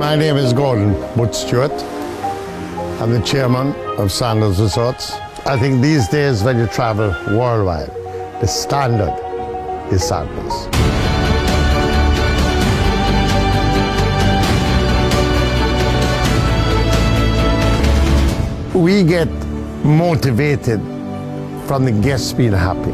My name is Gordon Butch Stewart. I'm the chairman of Sandals Resorts. I think these days when you travel worldwide, the standard is Sandals. We get motivated from the guests being happy.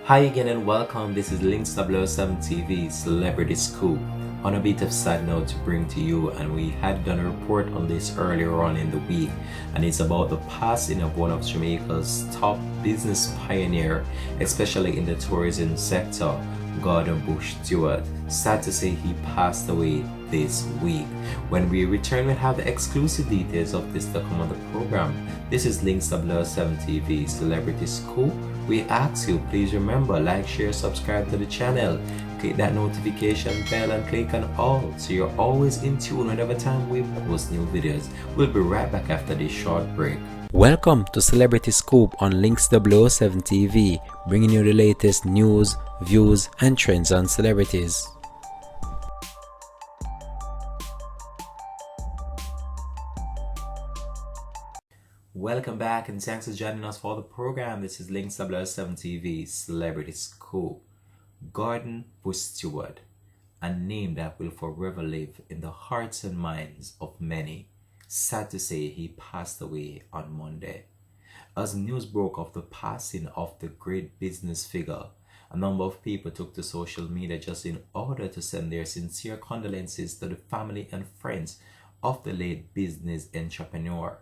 Hi again and welcome. This is Links 007 TV Celebrity Scoop. On a bit of sad note to bring to you, and we had done a report on this earlier on in the week, and it's about the passing of one of Jamaica's top business pioneer, especially in the tourism sector, Gordon Butch Stewart. Sad to say he passed away this week. When we return, we'll have the exclusive details of this to come on the program. This is Links 007 TV Celebrity Scoop. We ask you, please remember, like, share, subscribe to the channel, click that notification bell and click on all so you're always in tune whenever time we post new videos. We'll be right back after this short break. Welcome to Celebrity Scoop on Links 007 TV, bringing you the latest news, views and trends on celebrities. Welcome back and thanks for joining us for the program. This is Links 007 TV Celebrity Scoop. Gordon Butch Stewart, a name that will forever live in the hearts and minds of many. Sad to say he passed away on Monday. As news broke of the passing of the great business figure, a number of people took to social media just in order to send their sincere condolences to the family and friends of the late business entrepreneur.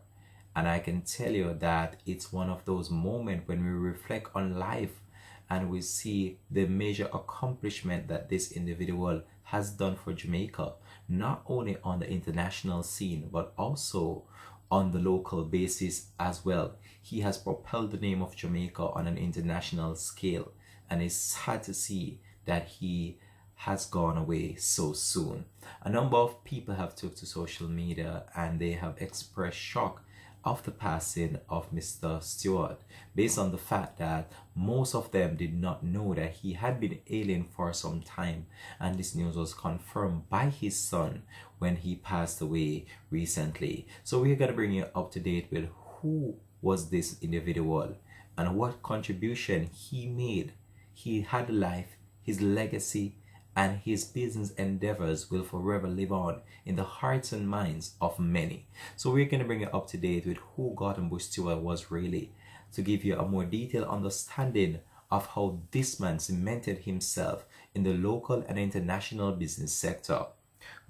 And I can tell you that it's one of those moments when we reflect on life and we see the major accomplishment that this individual has done for Jamaica, not only on the international scene, but also on the local basis as well. He has propelled the name of Jamaica on an international scale, and it's sad to see that he has gone away so soon. A number of people have took to social media and they have expressed shock of the passing of Mr. Stewart, based on the fact that most of them did not know that he had been ailing for some time, and this news was confirmed by his son when he passed away recently. So we're going to bring you up to date with who was this individual and what contribution he made. He had a life, his legacy and his business endeavors will forever live on in the hearts and minds of many. So we're going to bring you up to date with who Gordon Butch Stewart was really, to give you a more detailed understanding of how this man cemented himself in the local and international business sector.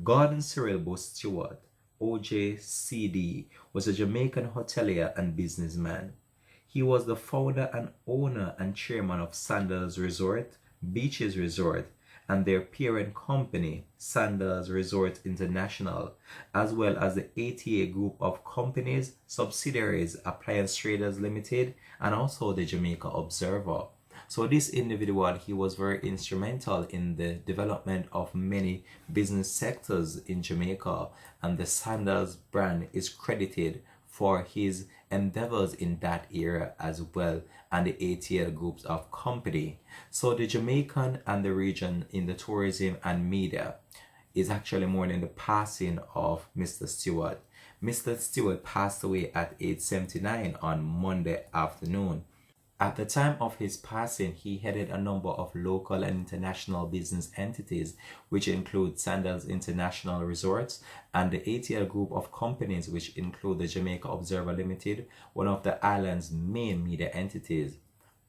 Gordon Cyril Butch Stewart, OJCD, was a Jamaican hotelier and businessman. He was the founder and owner and chairman of Sandals Resort, Beaches Resort, and their parent company, Sandals Resort International, as well as the ATA group of companies, subsidiaries, Appliance Traders Limited, and also the Jamaica Observer. So this individual, he was very instrumental in the development of many business sectors in Jamaica, and the Sandals brand is credited for his endeavors in that era as well, and the ATL groups of company. So the Jamaican and the region in the tourism and media is actually mourning the passing of Mr. Stewart. Mr. Stewart passed away at age 79 on Monday afternoon. At the time of his passing, he headed a number of local and international business entities, which include Sandals International Resorts and the ATL group of companies, which include the Jamaica Observer Limited, one of the island's main media entities.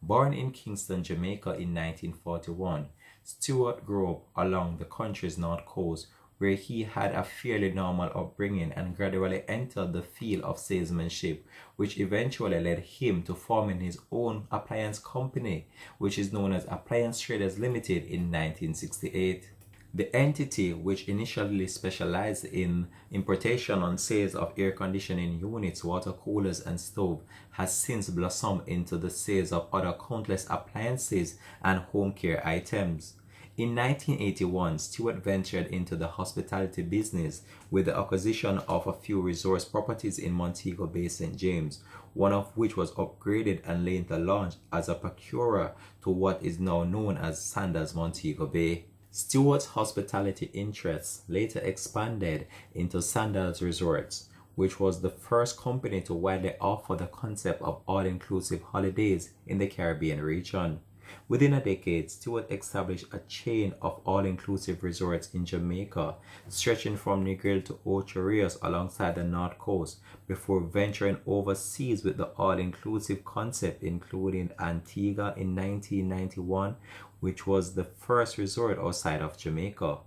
Born in Kingston, Jamaica in 1941, Stewart grew up along the country's north coast, where he had a fairly normal upbringing and gradually entered the field of salesmanship, which eventually led him to forming his own appliance company, which is known as Appliance Traders Limited in 1968. The entity, which initially specialized in importation and sales of air conditioning units, water coolers, and stove, has since blossomed into the sales of other countless appliances and home care items. In 1981, Stewart ventured into the hospitality business with the acquisition of a few resort properties in Montego Bay, St. James, one of which was upgraded and later launched as a procurer to what is now known as Sandals Montego Bay. Stewart's hospitality interests later expanded into Sandals Resorts, which was the first company to widely offer the concept of all-inclusive holidays in the Caribbean region. Within a decade, Stewart established a chain of all-inclusive resorts in Jamaica, stretching from Negril to Ocho Rios alongside the North Coast, before venturing overseas with the all-inclusive concept, including Antigua in 1991, which was the first resort outside of Jamaica.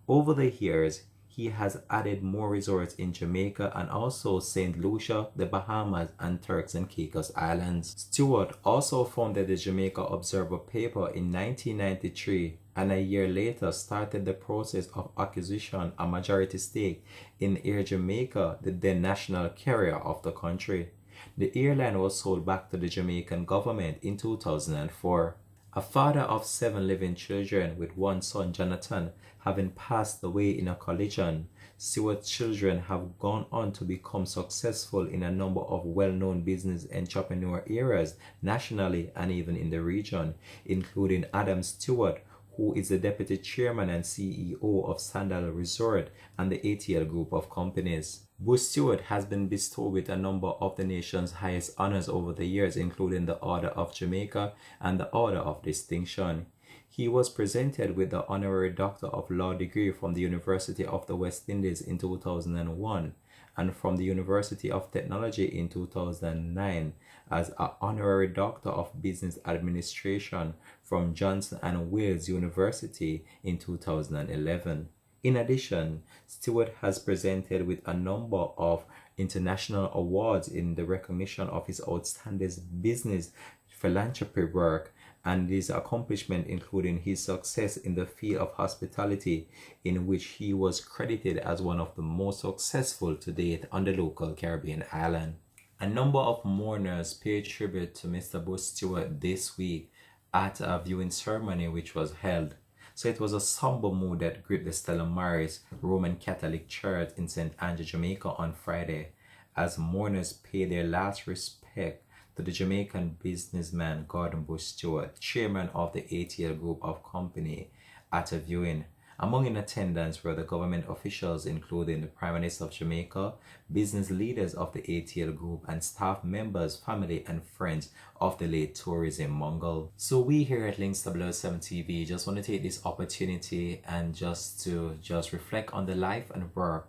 Over the years, he has added more resorts in Jamaica and also St. Lucia, the Bahamas, and Turks and Caicos Islands. Stewart also founded the Jamaica Observer paper in 1993 and a year later started the process of acquisition a majority stake in Air Jamaica, the then national carrier of the country. The airline was sold back to the Jamaican government in 2004. A father of 7 living children, with one son, Jonathan, having passed away in a collision, Stewart's children have gone on to become successful in a number of well-known business entrepreneur areas nationally and even in the region, including Adam Stewart, who is the Deputy Chairman and CEO of Sandal Resort and the ATL Group of companies. Butch Stewart has been bestowed with a number of the nation's highest honors over the years, including the Order of Jamaica and the Order of Distinction. He was presented with the Honorary Doctor of Law degree from the University of the West Indies in 2001 and from the University of Technology in 2009 as an Honorary Doctor of Business Administration from Johnson and Wales University in 2011. In addition, Stewart has presented with a number of international awards in the recognition of his outstanding business philanthropy work and his accomplishment, including his success in the field of hospitality, in which he was credited as one of the most successful to date on the local Caribbean island. A number of mourners paid tribute to Mr. Butch Stewart this week at a viewing ceremony which was held. So it was a somber mood that gripped the Stella Maris Roman Catholic Church in St. Andrew, Jamaica on Friday, as mourners paid their last respect to the Jamaican businessman Gordon Butch Stewart, chairman of the ATL Group of Company, at a viewing. Among in attendance were the government officials, including the Prime Minister of Jamaica, business leaders of the ATL Group, and staff members, family, and friends of the late tourism mogul. So we here at Links 007 TV just want to take this opportunity and just reflect on the life and work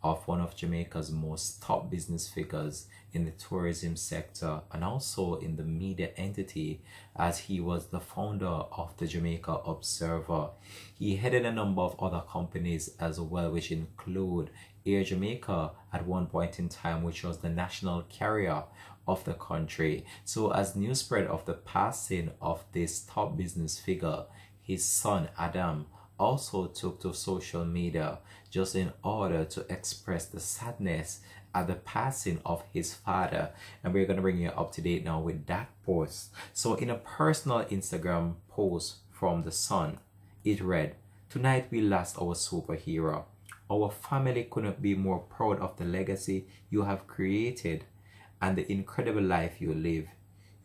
of one of Jamaica's most top business figures in the tourism sector and also in the media entity, as he was the founder of the Jamaica Observer. He headed a number of other companies as well, which include Air Jamaica at one point in time, which was the national carrier of the country. So as news spread of the passing of this top business figure, his son Adam also took to social media just in order to express the sadness at the passing of his father, and we're going to bring you up to date now with that post. So in a personal Instagram post from the son, it read, "Tonight we lost our superhero. Our family couldn't be more proud of the legacy you have created and the incredible life you live.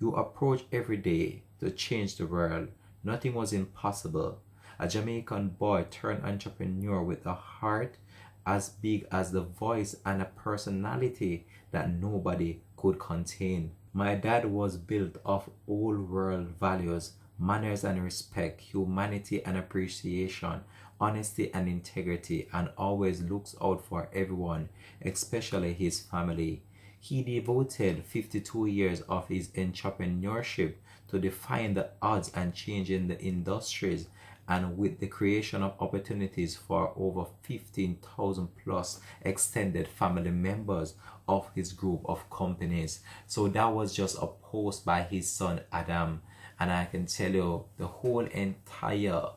You approach every day to change the world. Nothing was impossible. A Jamaican boy turned entrepreneur with a heart as big as the voice and a personality that nobody could contain. My dad was built of old world values, manners and respect, humanity and appreciation, honesty and integrity, and always looks out for everyone, especially his family. He devoted 52 years of his entrepreneurship to defying the odds and changing the industries, and with the creation of opportunities for over 15,000 plus extended family members of his group of companies." So that was just a post by his son Adam, and I can tell you the whole entire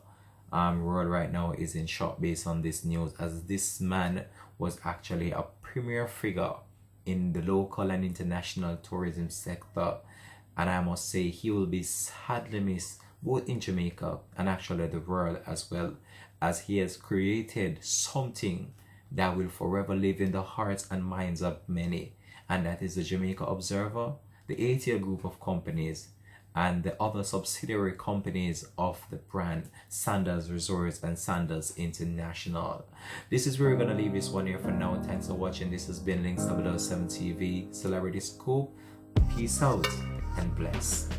world right now is in shock based on this news, as this man was actually a premier figure in the local and international tourism sector, and I must say he will be sadly missed both in Jamaica and actually the world as well, as he has created something that will forever live in the hearts and minds of many, and that is the Jamaica Observer, the ATL group of companies, and the other subsidiary companies of the brand Sandals Resorts and Sandals International. This is where we're going to leave this one here for now. Thanks for watching. This has been Links 007 TV Celebrity Scoop. Peace out and bless.